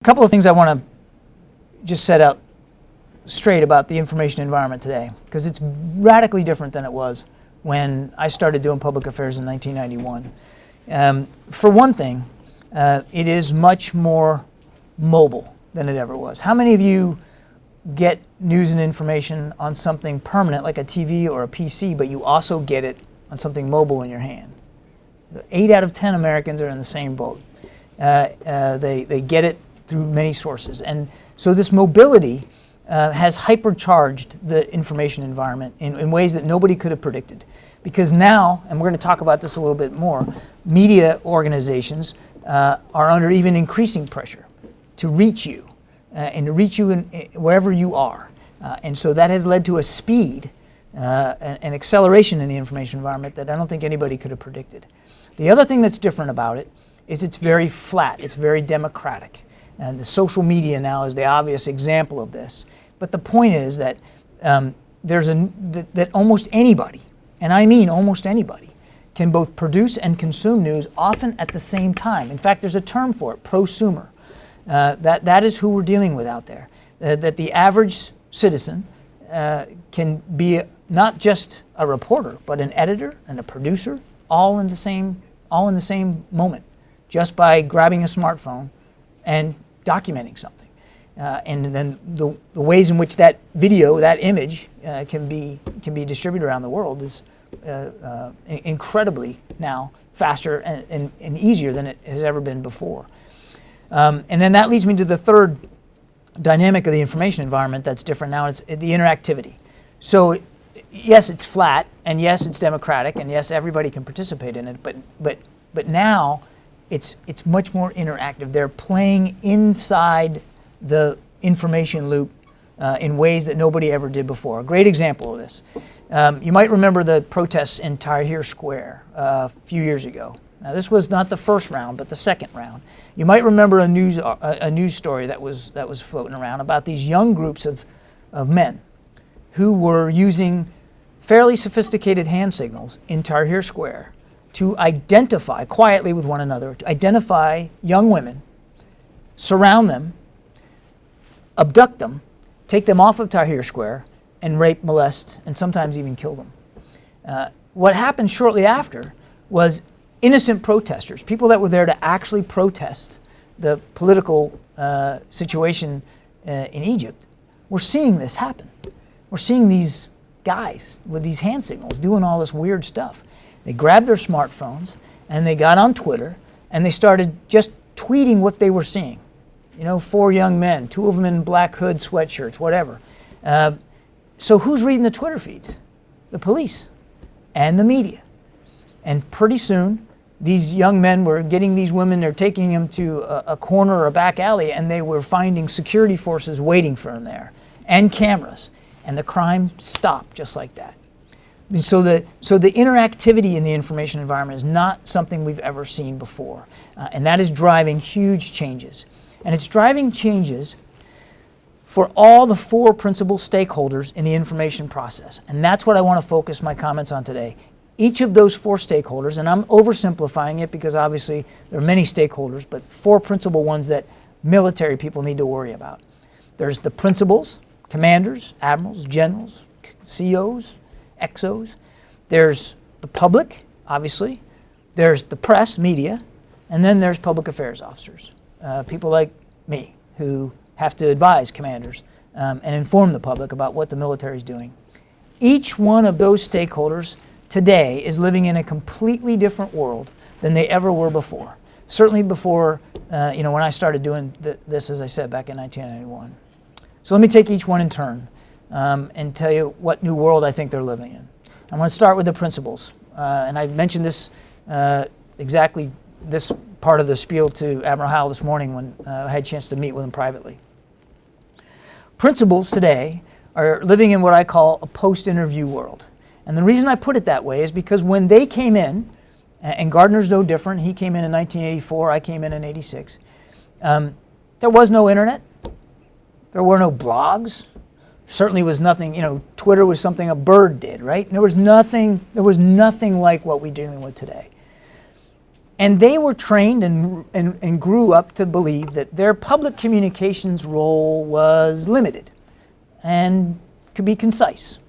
couple of things I want to just set out straight about the information environment today, because it's radically different than it was when I started doing public affairs in 1991. For one thing, it is much more mobile than it ever was. How many of you get news and information on something permanent like a TV or a PC, but you also get it on something mobile in your hand? 8 out of 10 Americans are in the same boat. They get it through many sources. And so this mobility has hypercharged the information environment in ways that nobody could have predicted. Because now, and we're going to talk about this a little bit more, media organizations are under even increasing pressure to reach you and to reach you wherever you are. And so that has led to a speed, an acceleration in the information environment that I don't think anybody could have predicted. The other thing that's different about it is it's very flat, it's very democratic. And the social media now is the obvious example of this. But the point is that that almost anybody, and I mean almost anybody, can both produce and consume news often at the same time. In fact, there's a term for it, prosumer. That is who we're dealing with out there. That the average citizen can be not just a reporter, but an editor and a producer, all in the same moment, just by grabbing a smartphone and documenting something. And then the ways in which that video, that image, can be distributed around the world is incredibly now faster and easier than it has ever been before. And then that leads me to the third dynamic of the information environment that's different now. It's the interactivity. So yes, it's flat, and yes, it's democratic, and yes, everybody can participate in it, but now it's much more interactive. They're playing inside the information loop in ways that nobody ever did before. A great example of this. You might remember the protests in Tahrir Square a few years ago. Now, this was not the first round, but the second round. You might remember a news story that was floating around about these young groups of men who were using fairly sophisticated hand signals in Tahrir Square to identify, quietly with one another, to identify young women, surround them, abduct them, take them off of Tahrir Square, and rape, molest, and sometimes even kill them. What happened shortly after was innocent protesters, people that were there to actually protest the political situation in Egypt, were seeing this happen. We're seeing these guys with these hand signals doing all this weird stuff. They grabbed their smartphones and they got on Twitter and they started just tweeting what they were seeing. 4 young men, 2 of them in black hood sweatshirts, whatever. So who's reading the Twitter feeds? The police and the media. And pretty soon, these young men were getting these women, they're taking them to a corner or a back alley, and they were finding security forces waiting for them there, and cameras. And the crime stopped just like that. And so the interactivity in the information environment is not something we've ever seen before. And that is driving huge changes. And it's driving changes for all the 4 principal stakeholders in the information process. And that's what I want to focus my comments on today. Each of those 4 stakeholders, and I'm oversimplifying it because obviously there are many stakeholders, but 4 principal ones that military people need to worry about. There's the principals, commanders, admirals, generals, COs, XOs. There's the public, obviously. There's the press, media, and then there's public affairs officers, people like me who have to advise commanders and inform the public about what the military is doing. Each one of those stakeholders today is living in a completely different world than they ever were before. Certainly before, when I started doing this, as I said, back in 1991. So let me take each one in turn and tell you what new world I think they're living in. I'm going to start with the principals. And I mentioned this, exactly this part of the spiel to Admiral Howell this morning when I had a chance to meet with him privately. Principals today are living in what I call a post-interview world. And the reason I put it that way is because when they came in, and Gardner's no different, he came in 1984, I came in 86, there was no internet, there were no blogs, certainly was nothing, Twitter was something a bird did, right? There was nothing like what we're dealing with today. And they were trained and grew up to believe that their public communications role was limited and could be concise.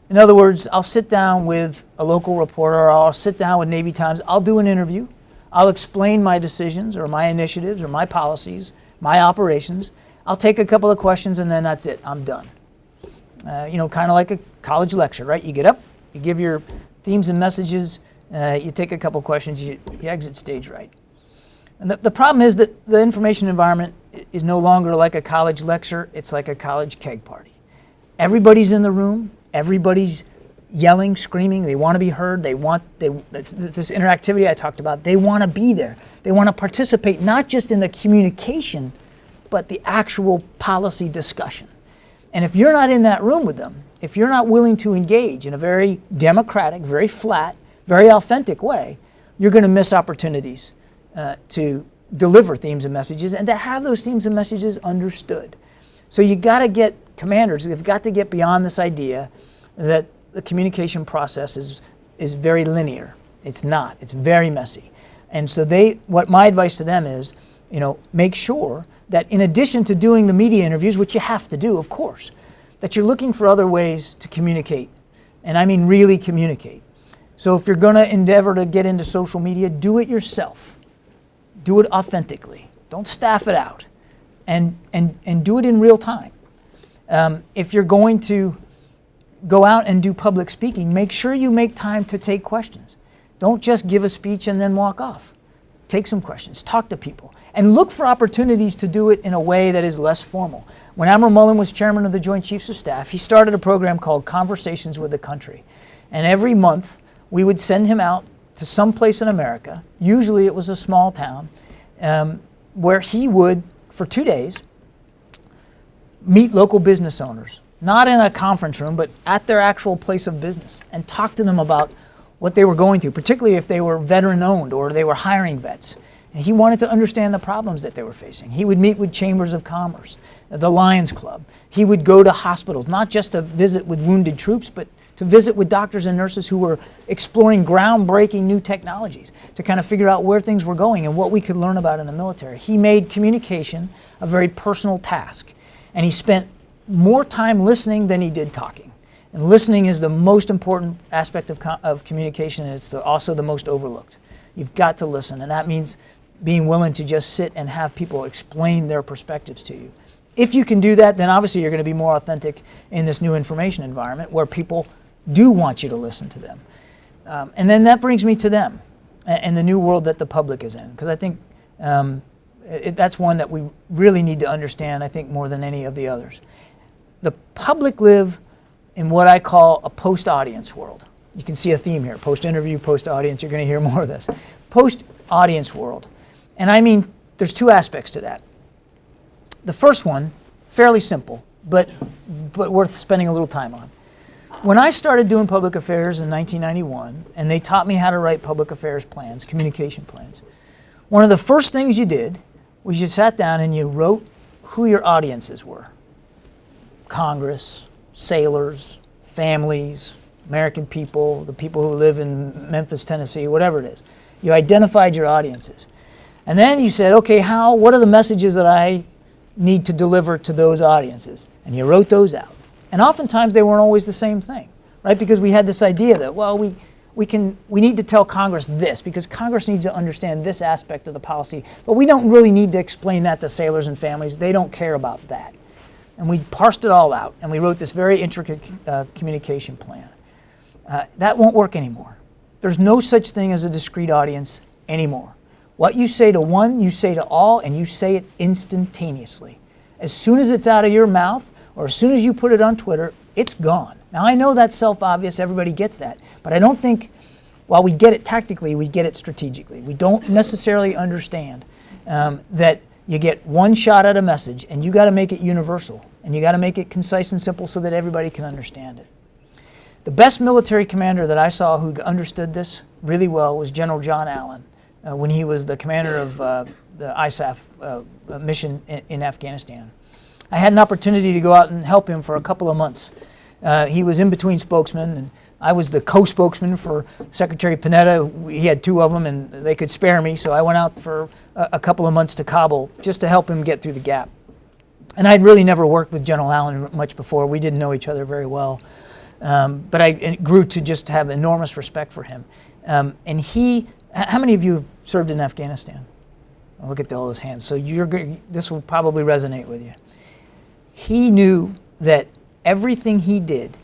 In other words, I'll sit down with a local reporter, or I'll sit down with Navy Times, I'll do an interview, I'll explain my decisions or my initiatives or my policies, my operations. I'll take a couple of questions and then that's it, I'm done. Kind of like a college lecture, right? You get up, you give your themes and messages, you take a couple questions, you exit stage right. And the problem is that the information environment is no longer like a college lecture, it's like a college keg party. Everybody's in the room, everybody's yelling, screaming, they want to be heard, this interactivity I talked about, they want to be there. They want to participate not just in the communication, but the actual policy discussion. And if you're not in that room with them, if you're not willing to engage in a very democratic, very flat, very authentic way, you're going to miss opportunities to deliver themes and messages and to have those themes and messages understood. So you got to get commanders, they've got to get beyond this idea that the communication process is very linear. It's not. It's very messy. And so what my advice to them is, make sure that in addition to doing the media interviews, which you have to do, of course, that you're looking for other ways to communicate. And I mean really communicate. So if you're going to endeavor to get into social media, do it yourself. Do it authentically. Don't staff it out. And do it in real time. If you're going to go out and do public speaking, make sure you make time to take questions. Don't just give a speech and then walk off. Take some questions, talk to people, and look for opportunities to do it in a way that is less formal. When Admiral Mullen was chairman of the Joint Chiefs of Staff, he started a program called Conversations with the Country. And every month, we would send him out to some place in America, usually it was a small town, where he would, for 2 days, meet local business owners, not in a conference room, but at their actual place of business, and talk to them about what they were going through, particularly if they were veteran-owned or they were hiring vets. And he wanted to understand the problems that they were facing. He would meet with chambers of commerce, the Lions Club. He would go to hospitals, not just to visit with wounded troops, but to visit with doctors and nurses who were exploring groundbreaking new technologies to kind of figure out where things were going and what we could learn about in the military. He made communication a very personal task, and he spent more time listening than he did talking. And listening is the most important aspect of communication, and it's also the most overlooked. You've got to listen, and that means being willing to just sit and have people explain their perspectives to you. If you can do that, then obviously you're going to be more authentic in this new information environment where people do want you to listen to them. And then that brings me to them and the new world that the public is in, because I think that's one that we really need to understand, I think, more than any of the others. The public live in what I call a post-audience world. You can see a theme here, post-interview, post-audience. You're going to hear more of this. Post-audience world. And I mean, there's two aspects to that. The first one, fairly simple, but worth spending a little time on. When I started doing public affairs in 1991, and they taught me how to write public affairs plans, communication plans, one of the first things you did was you sat down and you wrote who your audiences were. Congress, sailors, families, American people, the people who live in Memphis, Tennessee, whatever it is. You identified your audiences. And then you said, okay, what are the messages that I need to deliver to those audiences? And you wrote those out. And oftentimes they weren't always the same thing, right? Because we had this idea that, well, we need to tell Congress this because Congress needs to understand this aspect of the policy, but we don't really need to explain that to sailors and families. They don't care about that. And we parsed it all out, and we wrote this very intricate communication plan. That won't work anymore. There's no such thing as a discrete audience anymore. What you say to one, you say to all, and you say it instantaneously. As soon as it's out of your mouth, or as soon as you put it on Twitter, it's gone. Now, I know that's self-obvious, everybody gets that, but I don't think, while we get it tactically, we get it strategically. We don't necessarily understand that you get one shot at a message, and you got to make it universal, and you got to make it concise and simple so that everybody can understand it. The best military commander that I saw who understood this really well was General John Allen when he was the commander of the ISAF mission in Afghanistan. I had an opportunity to go out and help him for a couple of months. He was in between spokesmen, I was the co-spokesman for Secretary Panetta. He had two of them, and they could spare me, so I went out for a couple of months to Kabul just to help him get through the gap. And I'd really never worked with General Allen much before. We didn't know each other very well. But I grew to just have enormous respect for him. And how many of you have served in Afghanistan? I'll look at all those hands. So this will probably resonate with you. He knew that everything he did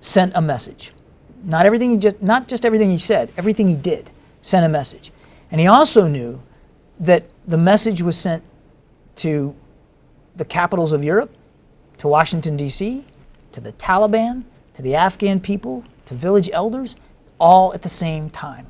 sent a message. Not just everything he said, everything he did sent a message. And he also knew that the message was sent to the capitals of Europe, to Washington, D.C., to the Taliban, to the Afghan people, to village elders, all at the same time.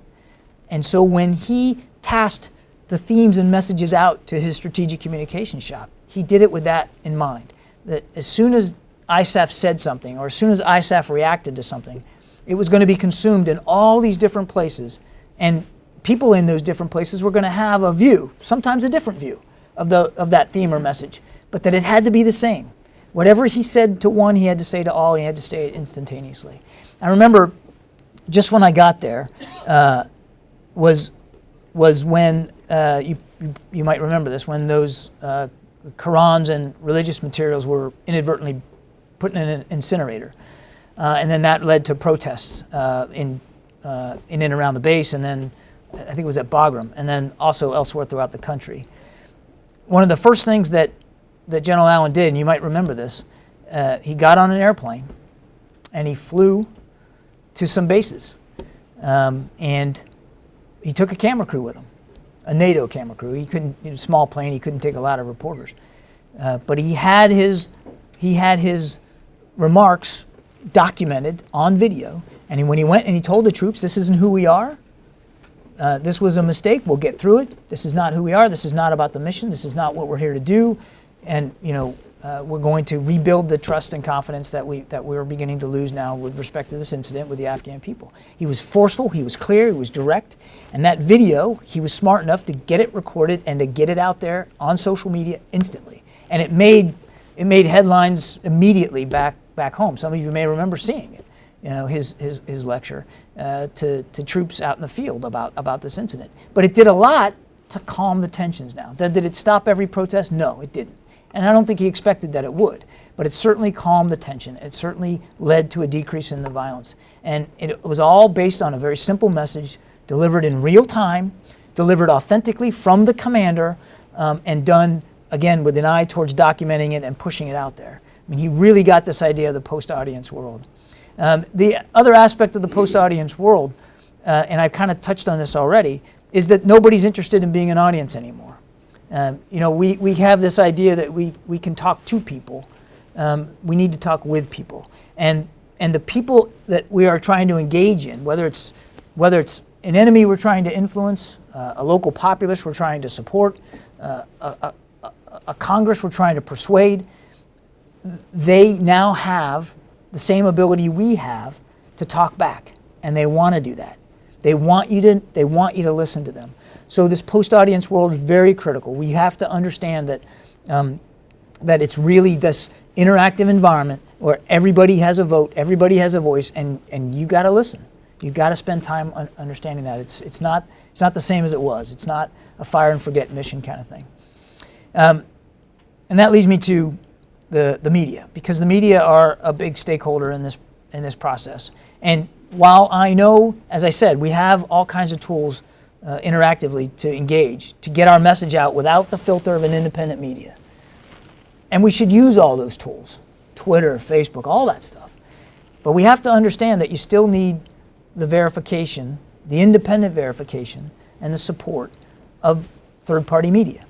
And so when he tasked the themes and messages out to his strategic communication shop, he did it with that in mind, that as soon as ISAF said something, or as soon as ISAF reacted to something, it was going to be consumed in all these different places, and people in those different places were going to have a view, sometimes a different view, of that theme or message, but that it had to be the same. Whatever he said to one, he had to say to all, and he had to say it instantaneously. I remember just when I got there was when, you might remember this, when those Qurans and religious materials were inadvertently put in an incinerator. And then that led to protests in and around the base, and then I think it was at Bagram, and then also elsewhere throughout the country. One of the first things that General Allen did, and you might remember this, he got on an airplane and he flew to some bases. And he took a camera crew with him, a NATO camera crew. He couldn't, a small plane, he couldn't take a lot of reporters. But he had his remarks documented on video. And when he went and he told the troops, this isn't who we are. This was a mistake. We'll get through it. This is not who we are. This is not about the mission. This is not what we're here to do. And we're going to rebuild the trust and confidence that we're beginning to lose now with respect to this incident with the Afghan people. He was forceful. He was clear. He was direct. And that video, he was smart enough to get it recorded and to get it out there on social media instantly. And it made headlines immediately back home. Some of you may remember seeing it. His lecture to troops out in the field about this incident. But it did a lot to calm the tensions now. Did it stop every protest? No, it didn't. And I don't think he expected that it would. But it certainly calmed the tension. It certainly led to a decrease in the violence. And it was all based on a very simple message delivered in real time, delivered authentically from the commander, and done, again, with an eye towards documenting it and pushing it out there. I mean, he really got this idea of the post-audience world. The other aspect of the post-audience world, and I've kind of touched on this already, is that nobody's interested in being an audience anymore. We have this idea that we can talk to people. We need to talk with people. And the people that we are trying to engage in, whether it's an enemy we're trying to influence, a local populace we're trying to support, a Congress we're trying to persuade, they now have the same ability we have to talk back, and they want to do that. They want you to listen to them. So this post-audience world is very critical. We have to understand that that it's really this interactive environment where everybody has a vote, everybody has a voice, and you got to listen. You got to spend time understanding that. It's not the same as it was. It's not a fire and forget mission kind of thing. And that leads me to the media, because the media are a big stakeholder in this process. And while I know, as I said, we have all kinds of tools interactively to engage, to get our message out without the filter of an independent media. And we should use all those tools, Twitter, Facebook, all that stuff. But we have to understand that you still need the verification, the independent verification, and the support of third-party media,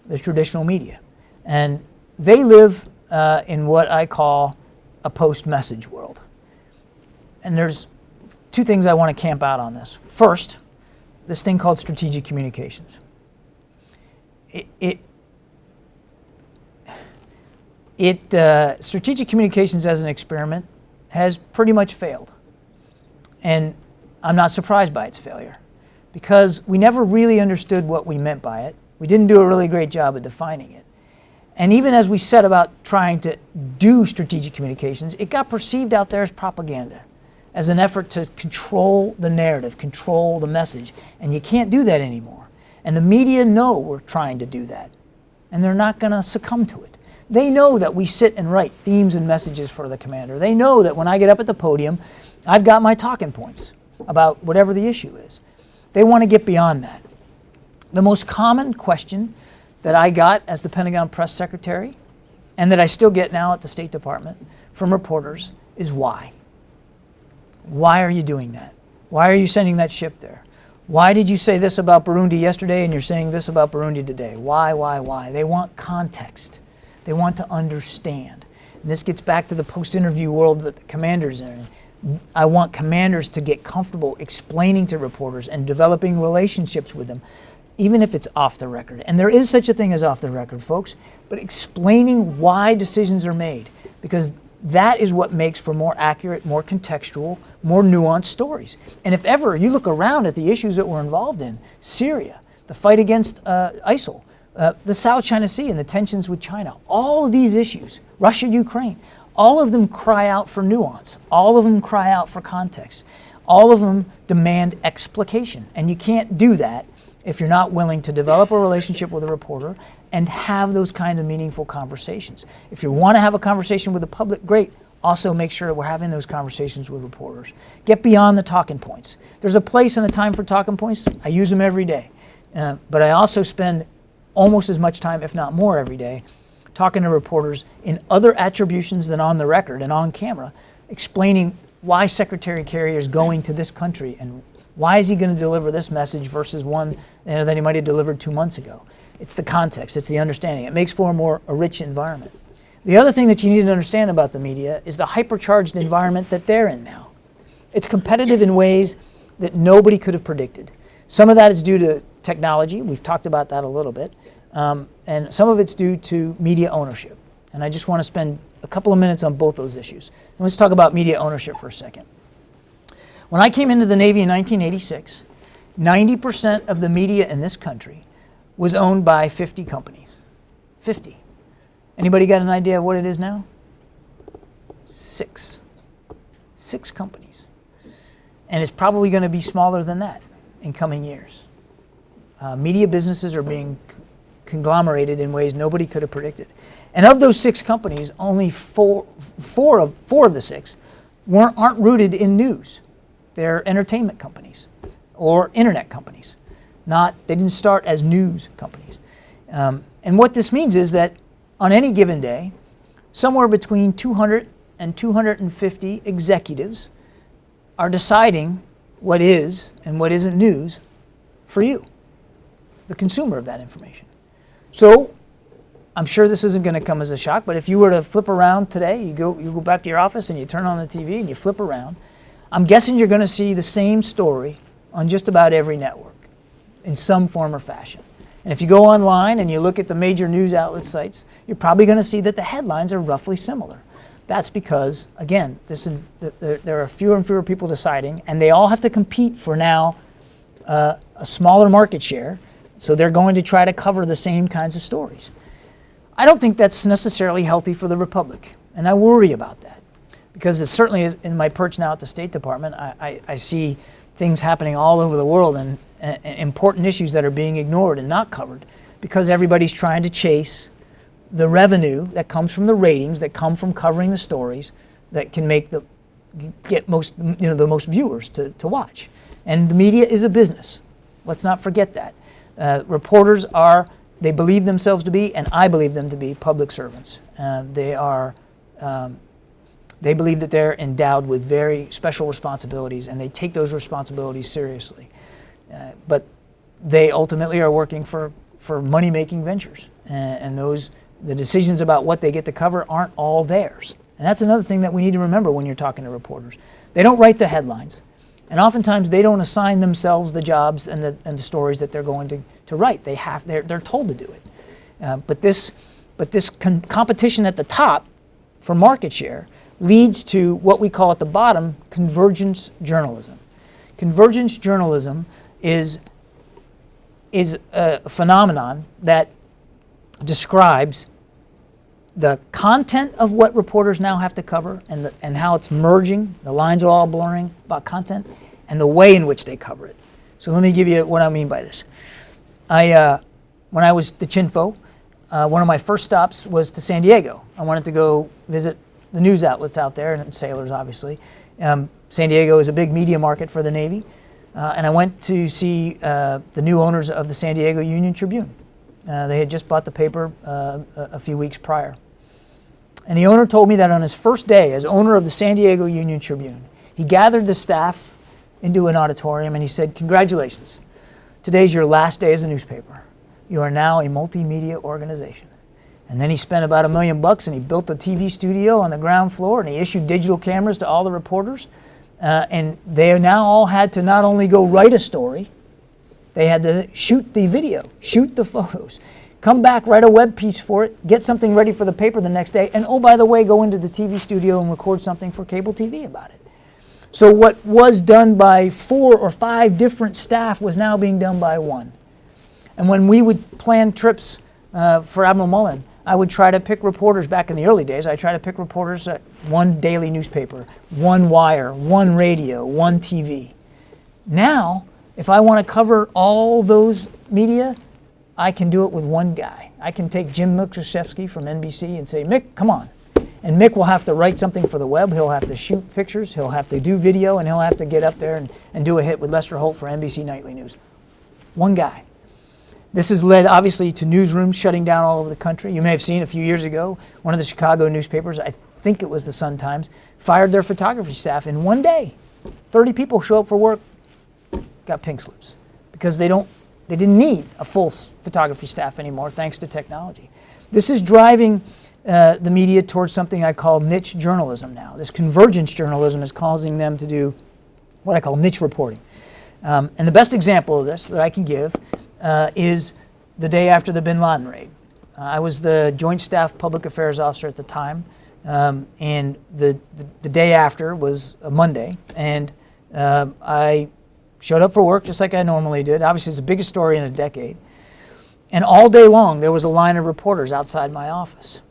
the traditional media. And they live in what I call a post-message world. And there's two things I want to camp out on this. First, this thing called strategic communications. Strategic communications as an experiment has pretty much failed. And I'm not surprised by its failure, because we never really understood what we meant by it. We didn't do a really great job of defining it. And even as we set about trying to do strategic communications, it got perceived out there as propaganda, as an effort to control the narrative, control the message. And you can't do that anymore. And the media know we're trying to do that. And they're not going to succumb to it. They know that we sit and write themes and messages for the commander. They know that when I get up at the podium, I've got my talking points about whatever the issue is. They want to get beyond that. The most common question that I got as the Pentagon Press Secretary, and that I still get now at the State Department from reporters, is why? Why are you doing that? Why are you sending that ship there? Why did you say this about Burundi yesterday and you're saying this about Burundi today? Why? They want context. They want to understand. And this gets back to the post-interview world that the commanders are in. I want commanders to get comfortable explaining to reporters and developing relationships with them, even if it's off the record. And there is such a thing as off the record, folks, but explaining why decisions are made, because that is what makes for more accurate, more contextual, more nuanced stories. And if ever you look around at the issues that we're involved in, Syria, the fight against ISIL, the South China Sea and the tensions with China, all of these issues, Russia, Ukraine, all of them cry out for nuance. All of them cry out for context. All of them demand explication. And you can't do that if you're not willing to develop a relationship with a reporter and have those kinds of meaningful conversations. If you want to have a conversation with the public, great. Also make sure that we're having those conversations with reporters. Get beyond the talking points. There's a place and a time for talking points. I use them every day. But I also spend almost as much time, if not more, every day talking to reporters in other attributions than on the record and on camera, explaining why Secretary Kerry is going to this country and why is he going to deliver this message versus one that he might have delivered 2 months ago. It's the context, it's the understanding. It makes for a rich environment. The other thing that you need to understand about the media is the hypercharged environment that they're in now. It's competitive in ways that nobody could have predicted. Some of that is due to technology. We've talked about that a little bit. And some of it's due to media ownership. And I just want to spend a couple of minutes on both those issues. And let's talk about media ownership for a second. When I came into the Navy in 1986, 90% of the media in this country was owned by 50 companies. 50. Anybody got an idea of what it is now? 6. 6 companies. And it's probably going to be smaller than that in coming years. Media businesses are being conglomerated in ways nobody could have predicted. And of those 6 companies, only four of the 6 aren't rooted in news. They're entertainment companies or internet companies. They didn't start as news companies. And what this means is that on any given day, somewhere between 200 and 250 executives are deciding what is and what isn't news for you, the consumer of that information. So I'm sure this isn't going to come as a shock, but if you were to flip around today, you go back to your office and you turn on the TV and you flip around, I'm guessing you're going to see the same story on just about every network in some form or fashion. And if you go online and you look at the major news outlet sites, you're probably going to see that the headlines are roughly similar. That's because, again, there are fewer and fewer people deciding, and they all have to compete for now a smaller market share, so they're going to try to cover the same kinds of stories. I don't think that's necessarily healthy for the Republic, and I worry about that. Because it certainly is in my perch now at the State Department, I see things happening all over the world and important issues that are being ignored and not covered because everybody's trying to chase the revenue that comes from the ratings that come from covering the stories that can get the most viewers to watch. And the media is a business. Let's not forget that. Reporters they believe themselves to be, and I believe them to be, public servants. They believe that they're endowed with very special responsibilities, and they take those responsibilities seriously. But they ultimately are working for money-making ventures, and the decisions about what they get to cover aren't all theirs. And that's another thing that we need to remember when you're talking to reporters. They don't write the headlines, and oftentimes they don't assign themselves the jobs and the stories that they're going to write. They're told to do it. But this competition at the top for market share leads to what we call at the bottom convergence journalism. Convergence journalism is a phenomenon that describes the content of what reporters now have to cover and how it's merging, the lines are all blurring about content, and the way in which they cover it. So let me give you what I mean by this. When I was the Chinfo, one of my first stops was to San Diego. I wanted to go visit the news outlets out there, and sailors obviously. San Diego is a big media market for the Navy, and I went to see the new owners of the San Diego Union Tribune. They had just bought the paper a few weeks prior. And the owner told me that on his first day as owner of the San Diego Union Tribune, he gathered the staff into an auditorium and he said, "Congratulations, today's your last day as a newspaper. You are now a multimedia organization." And then he spent about $1 million and he built a TV studio on the ground floor and he issued digital cameras to all the reporters. And they now all had to not only go write a story, they had to shoot the video, shoot the photos, come back, write a web piece for it, get something ready for the paper the next day, and oh, by the way, go into the TV studio and record something for cable TV about it. So what was done by 4 or 5 different staff was now being done by one. And when we would plan trips for Admiral Mullen, I would try to pick reporters back in the early days. I try to pick reporters at one daily newspaper, one wire, one radio, one TV. Now, if I want to cover all those media, I can do it with one guy. I can take Jim Milczewski from NBC and say, "Mick, come on." And Mick will have to write something for the web. He'll have to shoot pictures. He'll have to do video, and he'll have to get up there and do a hit with Lester Holt for NBC Nightly News. One guy. This has led, obviously, to newsrooms shutting down all over the country. You may have seen a few years ago, one of the Chicago newspapers, I think it was the Sun-Times, fired their photography staff in one day. 30 people show up for work, got pink slips, because they didn't need a full photography staff anymore, thanks to technology. This is driving the media towards something I call niche journalism now. This convergence journalism is causing them to do what I call niche reporting. And the best example of this that I can give is the day after the bin Laden raid. I was the Joint Staff Public Affairs Officer at the time, and the day after was a Monday, and I showed up for work just like I normally did. Obviously, it's the biggest story in a decade. And all day long, there was a line of reporters outside my office.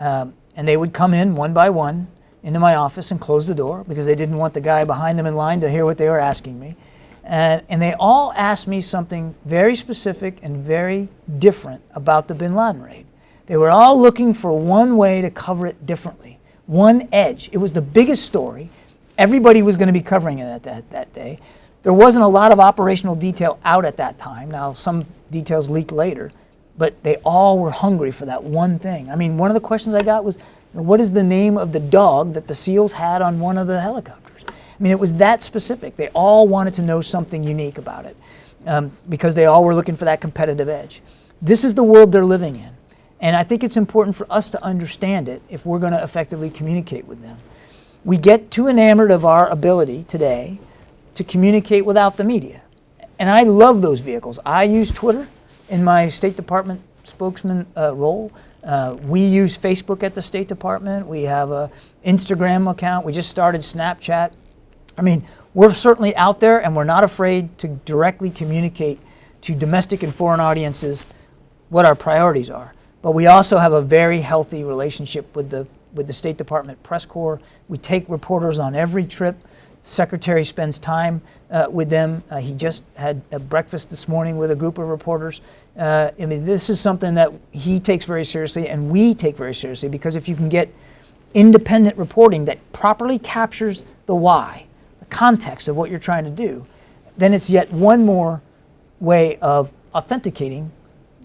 And they would come in one by one into my office and close the door because they didn't want the guy behind them in line to hear what they were asking me. And they all asked me something very specific and very different about the bin Laden raid. They were all looking for one way to cover it differently, one edge. It was the biggest story. Everybody was going to be covering it that day. There wasn't a lot of operational detail out at that time. Now, some details leaked later, but they all were hungry for that one thing. I mean, one of the questions I got was, what is the name of the dog that the SEALs had on one of the helicopters? I mean, it was that specific. They all wanted to know something unique about it because they all were looking for that competitive edge. This is the world they're living in. And I think it's important for us to understand it if we're going to effectively communicate with them. We get too enamored of our ability today to communicate without the media. And I love those vehicles. I use Twitter in my State Department spokesman role. We use Facebook at the State Department. We have an Instagram account. We just started Snapchat. I mean, we're certainly out there and we're not afraid to directly communicate to domestic and foreign audiences what our priorities are. But we also have a very healthy relationship with the State Department press corps. We take reporters on every trip. Secretary spends time with them. He just had a breakfast this morning with a group of reporters. I mean, this is something that he takes very seriously and we take very seriously, because if you can get independent reporting that properly captures the why, the context of what you're trying to do, then it's yet one more way of authenticating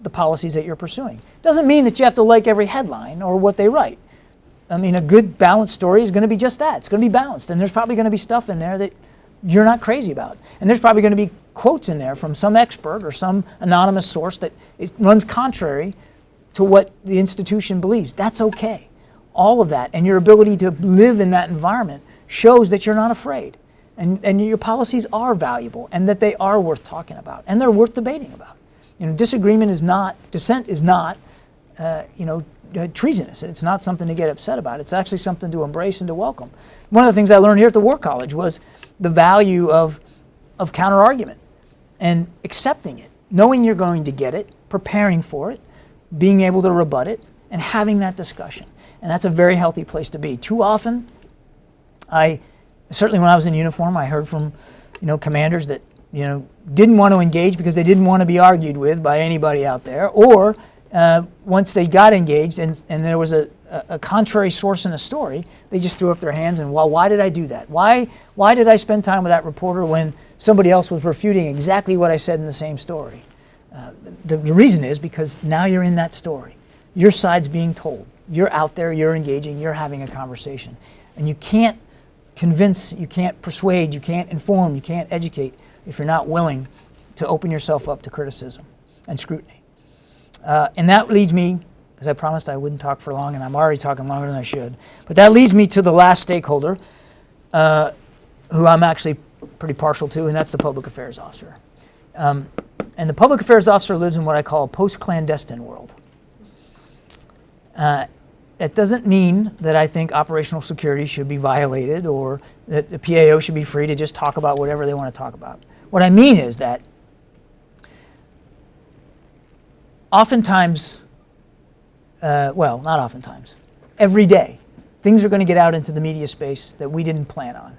the policies that you're pursuing. Doesn't mean that you have to like every headline or what they write. I mean, a good balanced story is going to be just that. It's going to be balanced, and there's probably going to be stuff in there that you're not crazy about. And there's probably going to be quotes in there from some expert or some anonymous source that runs contrary to what the institution believes. That's okay. All of that and your ability to live in that environment shows that you're not afraid, and your policies are valuable and that they are worth talking about and they're worth debating about. You know, dissent is not, treasonous. It's not something to get upset about. It's actually something to embrace and to welcome. One of the things I learned here at the War College was the value of counter-argument and accepting it, knowing you're going to get it, preparing for it, being able to rebut it, and having that discussion. And that's a very healthy place to be. Too often, certainly when I was in uniform, I heard from commanders that didn't want to engage because they didn't want to be argued with by anybody out there, or once they got engaged and there was a contrary source in a story, they just threw up their hands and, well, why did I do that? Why did I spend time with that reporter when somebody else was refuting exactly what I said in the same story? The reason is because now you're in that story. Your side's being told. You're out there, you're engaging, you're having a conversation. And you can't convince, you can't persuade, you can't inform, you can't educate if you're not willing to open yourself up to criticism and scrutiny. And that leads me, because I promised I wouldn't talk for long, and I'm already talking longer than I should, but that leads me to the last stakeholder, who I'm actually pretty partial to, and that's the public affairs officer. And the public affairs officer lives in what I call a post-clandestine world. That doesn't mean that I think operational security should be violated or that the PAO should be free to just talk about whatever they want to talk about. What I mean is that oftentimes, well, not oftentimes, every day, things are going to get out into the media space that we didn't plan on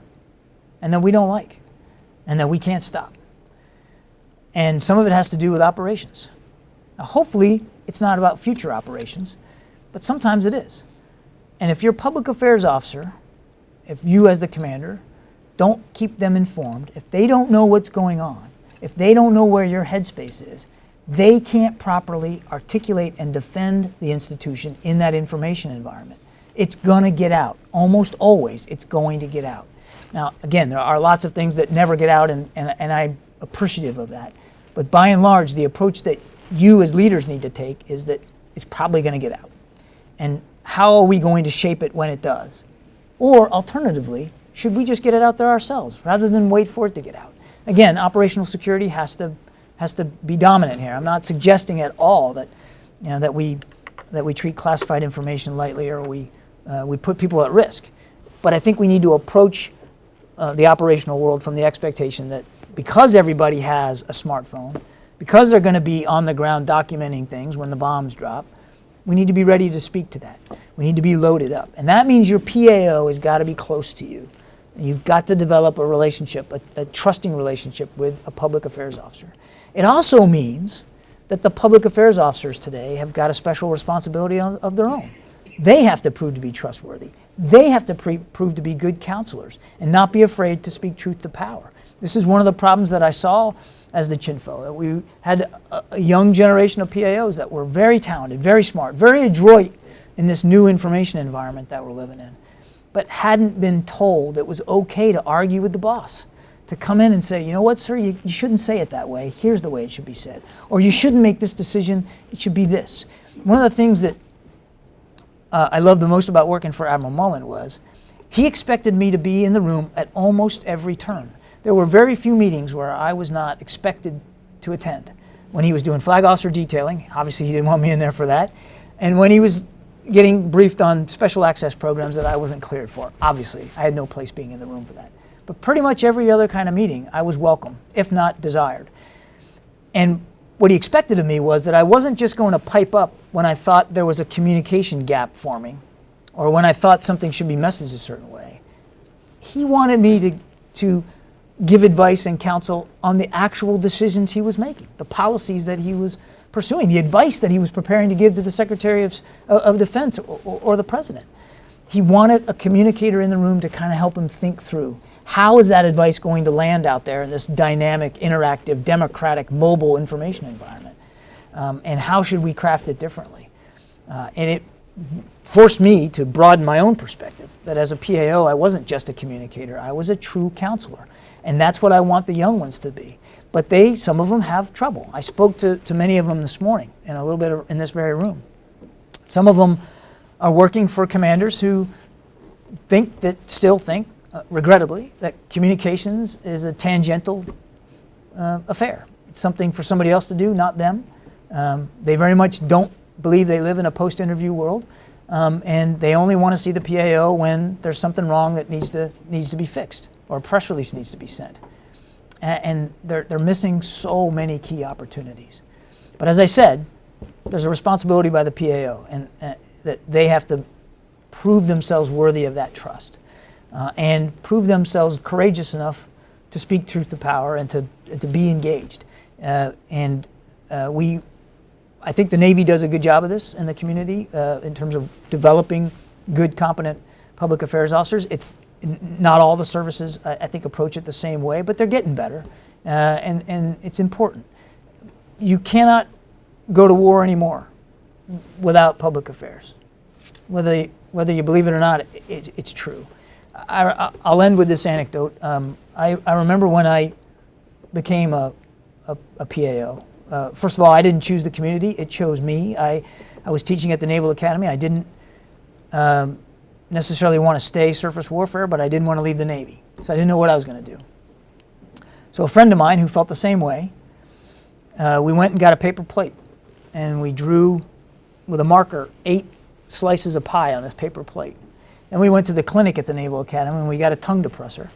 and that we don't like and that we can't stop. And some of it has to do with operations. Now, hopefully, it's not about future operations, but sometimes it is. And if you're a public affairs officer, if you as the commander don't keep them informed, if they don't know what's going on, if they don't know where your headspace is, they can't properly articulate and defend the institution in that information environment. It's going to get out. Almost always, it's going to get out. Now, again, there are lots of things that never get out, and I'm appreciative of that. But by and large, the approach that you as leaders need to take is that it's probably going to get out. And how are we going to shape it when it does? Or alternatively, should we just get it out there ourselves rather than wait for it to get out? Again, operational security has to be dominant here. I'm not suggesting at all that that we treat classified information lightly or we put people at risk. But I think we need to approach the operational world from the expectation that because everybody has a smartphone, because they're going to be on the ground documenting things when the bombs drop, we need to be ready to speak to that. We need to be loaded up. And that means your PAO has got to be close to you. And you've got to develop a relationship, a trusting relationship with a public affairs officer. It also means that the public affairs officers today have got a special responsibility of their own. They have to prove to be trustworthy. They have to prove to be good counselors and not be afraid to speak truth to power. This is one of the problems that I saw as the CHINFO, that we had a young generation of PAOs that were very talented, very smart, very adroit in this new information environment that we're living in, but hadn't been told it was okay to argue with the boss, to come in and say, you know what, sir, you shouldn't say it that way. Here's the way it should be said. Or you shouldn't make this decision. It should be this. One of the things that I loved the most about working for Admiral Mullen was he expected me to be in the room at almost every turn. There were very few meetings where I was not expected to attend. When he was doing flag officer detailing, obviously he didn't want me in there for that. And when he was getting briefed on special access programs that I wasn't cleared for, obviously I had no place being in the room for that. But pretty much every other kind of meeting, I was welcome, if not desired. And what he expected of me was that I wasn't just going to pipe up when I thought there was a communication gap forming or when I thought something should be messaged a certain way. He wanted me to give advice and counsel on the actual decisions he was making, the policies that he was pursuing, the advice that he was preparing to give to the Secretary of Defense or the President. He wanted a communicator in the room to kind of help him think through how is that advice going to land out there in this dynamic, interactive, democratic, mobile information environment, and how should we craft it differently? And it forced me to broaden my own perspective, that as a PAO, I wasn't just a communicator, I was a true counselor. And that's what I want the young ones to be. But some of them have trouble. I spoke to many of them this morning and a little bit in this very room. Some of them are working for commanders who still think, regrettably, that communications is a tangential affair. It's something for somebody else to do, not them. They very much don't believe they live in a post-interview world, and they only want to see the PAO when there's something wrong that needs to be fixed, or a press release needs to be sent. And they're missing so many key opportunities. But as I said, There's a responsibility by the PAO, and that they have to prove themselves worthy of that trust, and prove themselves courageous enough to speak truth to power and to be engaged. I think the Navy does a good job of this in the community in terms of developing good, competent public affairs officers. It's not all the services, I think, approach it the same way, but they're getting better, and it's important. You cannot go to war anymore without public affairs. Whether you believe it or not, it's true. I'll end with this anecdote. I remember when I became a PAO. First of all, I didn't choose the community, it chose me. I was teaching at the Naval Academy. I didn't necessarily want to stay surface warfare, but I didn't want to leave the Navy. So I didn't know what I was going to do. So a friend of mine who felt the same way, we went and got a paper plate, and we drew with a marker 8 slices of pie on this paper plate. Then we went to the clinic at the Naval Academy, and we got a tongue depressor,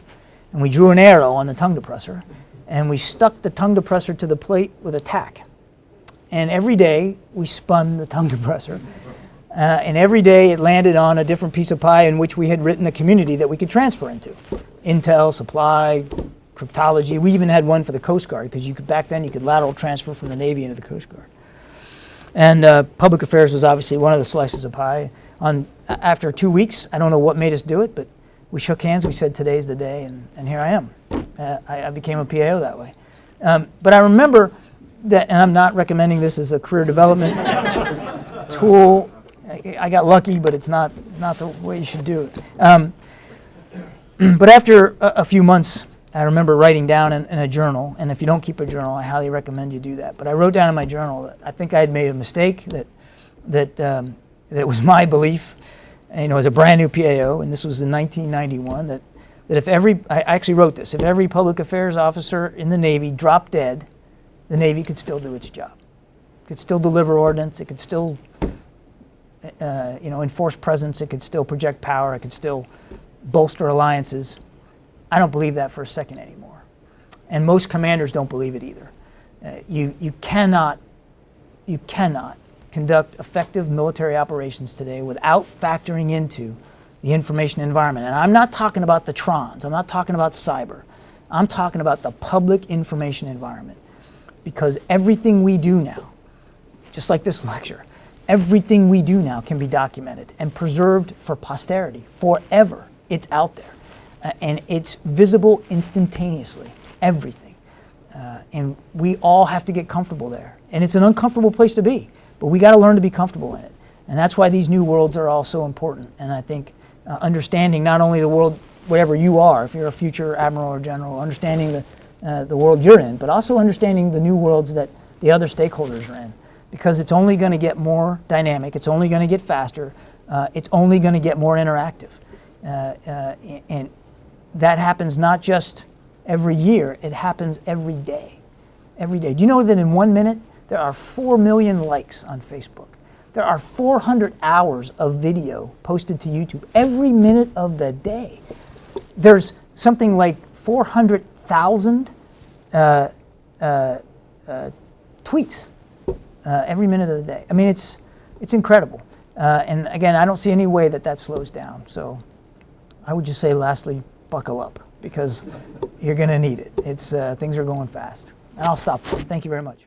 and we drew an arrow on the tongue depressor, and we stuck the tongue depressor to the plate with a tack. And every day we spun the tongue depressor, and every day it landed on a different piece of pie in which we had written a community that we could transfer into. Intel, supply, cryptology. We even had one for the Coast Guard, because back then you could lateral transfer from the Navy into the Coast Guard. And public affairs was obviously one of the slices of pie. After 2 weeks, I don't know what made us do it, but we shook hands, we said today's the day, and here I am. I became a PAO that way. But I remember that, and I'm not recommending this as a career development tool. I got lucky, but it's not the way you should do it. But after a few months, I remember writing down in a journal, and if you don't keep a journal, I highly recommend you do that. But I wrote down in my journal that I think I had made a mistake, that it was my belief, as a brand new PAO, and this was in 1991, that if I actually wrote this, if every public affairs officer in the Navy dropped dead, the Navy could still do its job. It could still deliver ordnance, it could still enforce presence, it could still project power, it could still bolster alliances. I don't believe that for a second anymore. And most commanders don't believe it either. You cannot conduct effective military operations today without factoring into the information environment. And I'm not talking about the trons, I'm not talking about cyber. I'm talking about the public information environment. Because everything we do now, just like this lecture, everything we do now can be documented and preserved for posterity forever. It's out there. And it's visible instantaneously, everything. And we all have to get comfortable there. And it's an uncomfortable place to be, but we got to learn to be comfortable in it. And that's why these new worlds are all so important. And I think understanding not only the world, whatever you are, if you're a future admiral or general, understanding the world you're in, but also understanding the new worlds that the other stakeholders are in. Because it's only going to get more dynamic, it's only going to get faster, it's only going to get more interactive. And that happens not just every year, it happens every day. Every day. Do you know that in 1 minute, there are 4 million likes on Facebook? There are 400 hours of video posted to YouTube every minute of the day. There's something like 400,000 tweets every minute of the day. I mean, it's incredible. And again, I don't see any way that slows down. So I would just say, lastly, buckle up, because you're going to need it. Things are going fast. And I'll stop there. Thank you very much.